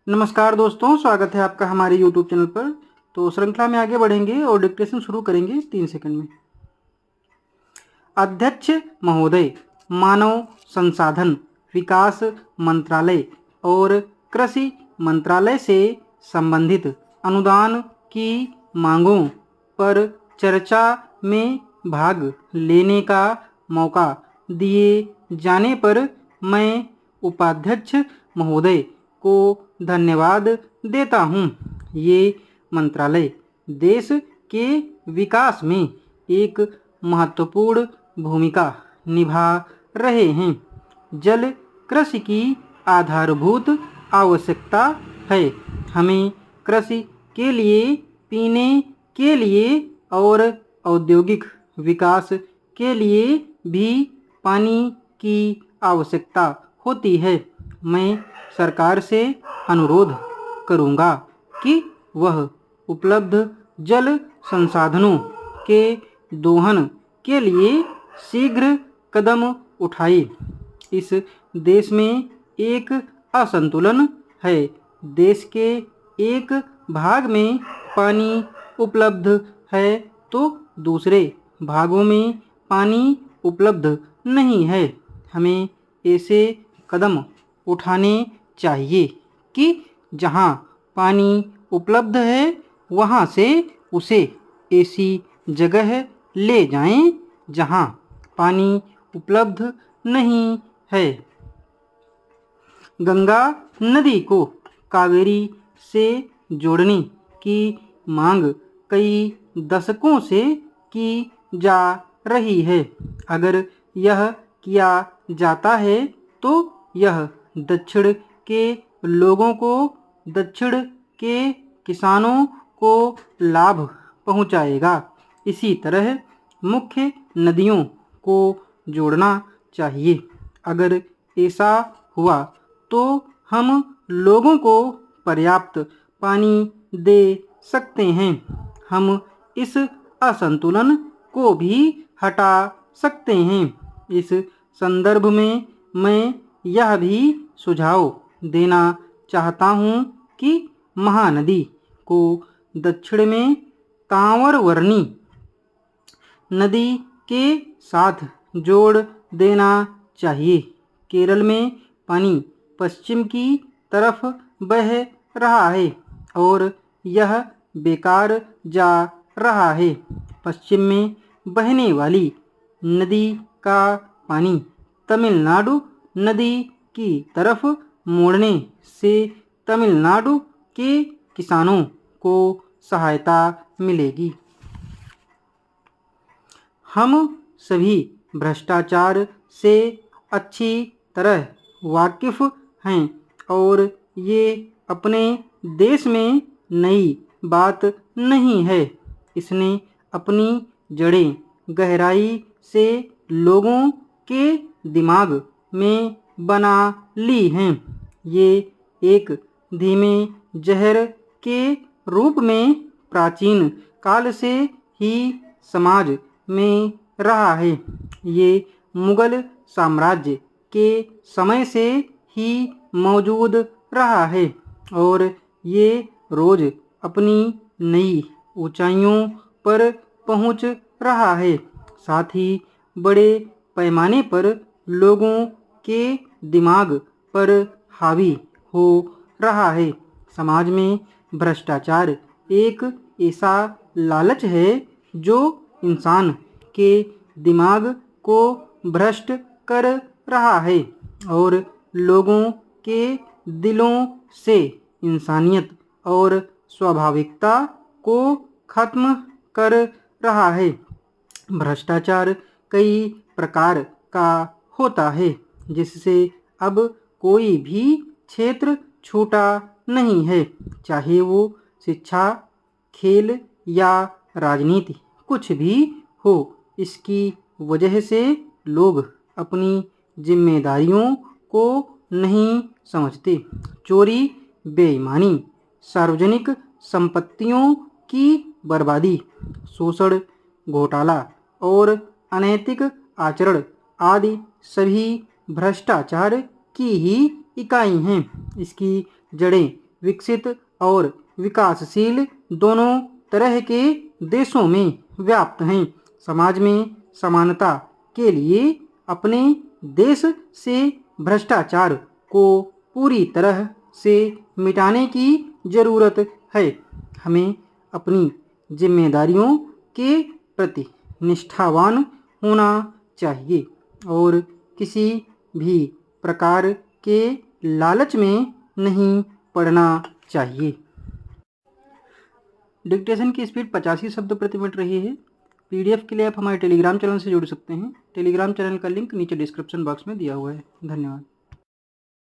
नमस्कार दोस्तों, स्वागत है आपका हमारे यूट्यूब चैनल पर। तो श्रृंखला में आगे बढ़ेंगे और डिक्टेशन शुरू करेंगे 3 सेकंड में। अध्यक्ष महोदय, मानव संसाधन विकास मंत्रालय और कृषि मंत्रालय से संबंधित अनुदान की मांगों पर चर्चा में भाग लेने का मौका दिए जाने पर मैं उपाध्यक्ष महोदय को धन्यवाद देता हूँ। ये मंत्रालय देश के विकास में एक महत्वपूर्ण भूमिका निभा रहे हैं। जल कृषि की आधारभूत आवश्यकता है। हमें कृषि के लिए, पीने के लिए और औद्योगिक विकास के लिए भी पानी की आवश्यकता होती है। मैं सरकार से अनुरोध करूंगा कि वह उपलब्ध जल संसाधनों के दोहन के लिए शीघ्र कदम उठाए। इस देश में एक असंतुलन है। देश के एक भाग में पानी उपलब्ध है तो दूसरे भागों में पानी उपलब्ध नहीं है। हमें ऐसे कदम उठाने चाहिए कि जहां पानी उपलब्ध है वहां से उसे ऐसी जगह ले जाएं जहां पानी उपलब्ध नहीं है। गंगा नदी को कावेरी से जोड़ने की मांग कई दशकों से की जा रही है। अगर यह किया जाता है तो यह दक्षिण के लोगों को, दक्षिण के किसानों को लाभ पहुंचाएगा। इसी तरह मुख्य नदियों को जोड़ना चाहिए। अगर ऐसा हुआ तो हम लोगों को पर्याप्त पानी दे सकते हैं। हम इस असंतुलन को भी हटा सकते हैं। इस संदर्भ में मैं यह भी सुझाव देना चाहता हूँ कि महानदी को दक्षिण में कांवरवर्णी नदी के साथ जोड़ देना चाहिए। केरल में पानी पश्चिम की तरफ बह रहा है और यह बेकार जा रहा है। पश्चिम में बहने वाली नदी का पानी तमिलनाडु नदी की तरफ मोड़ने से तमिलनाडु के किसानों को सहायता मिलेगी। हम सभी भ्रष्टाचार से अच्छी तरह वाकिफ हैं और ये अपने देश में नई बात नहीं है। इसने अपनी जड़ें गहराई से लोगों के दिमाग में बना ली हैं। ये एक धीमे जहर के रूप में प्राचीन काल से ही समाज में रहा है। ये मुगल साम्राज्य के समय से ही मौजूद रहा है और ये रोज अपनी नई ऊंचाइयों पर पहुंच रहा है। साथ ही बड़े पैमाने पर लोगों के दिमाग पर हावी हो रहा है। समाज में भ्रष्टाचार एक ऐसा लालच है जो इंसान के दिमाग को भ्रष्ट कर रहा है और लोगों के दिलों से इंसानियत और स्वाभाविकता को खत्म कर रहा है। भ्रष्टाचार कई प्रकार का होता है जिससे अब कोई भी क्षेत्र छूटा नहीं है, चाहे वो शिक्षा, खेल या राजनीति, कुछ भी हो। इसकी वजह से लोग अपनी जिम्मेदारियों को नहीं समझते। चोरी, बेईमानी, सार्वजनिक संपत्तियों की बर्बादी, शोषण, घोटाला और अनैतिक आचरण आदि सभी भ्रष्टाचार की ही इकाई हैं। इसकी जड़ें विकसित और विकासशील दोनों तरह के देशों में व्याप्त हैं। समाज में समानता के लिए अपने देश से भ्रष्टाचार को पूरी तरह से मिटाने की ज़रूरत है। हमें अपनी जिम्मेदारियों के प्रति निष्ठावान होना चाहिए और किसी भी प्रकार के लालच में नहीं पड़ना चाहिए। डिक्टेशन की स्पीड 85 शब्द प्रति मिनट रही है। पीडीएफ के लिए आप हमारे टेलीग्राम चैनल से जुड़ सकते हैं। टेलीग्राम चैनल का लिंक नीचे डिस्क्रिप्शन बॉक्स में दिया हुआ है। धन्यवाद।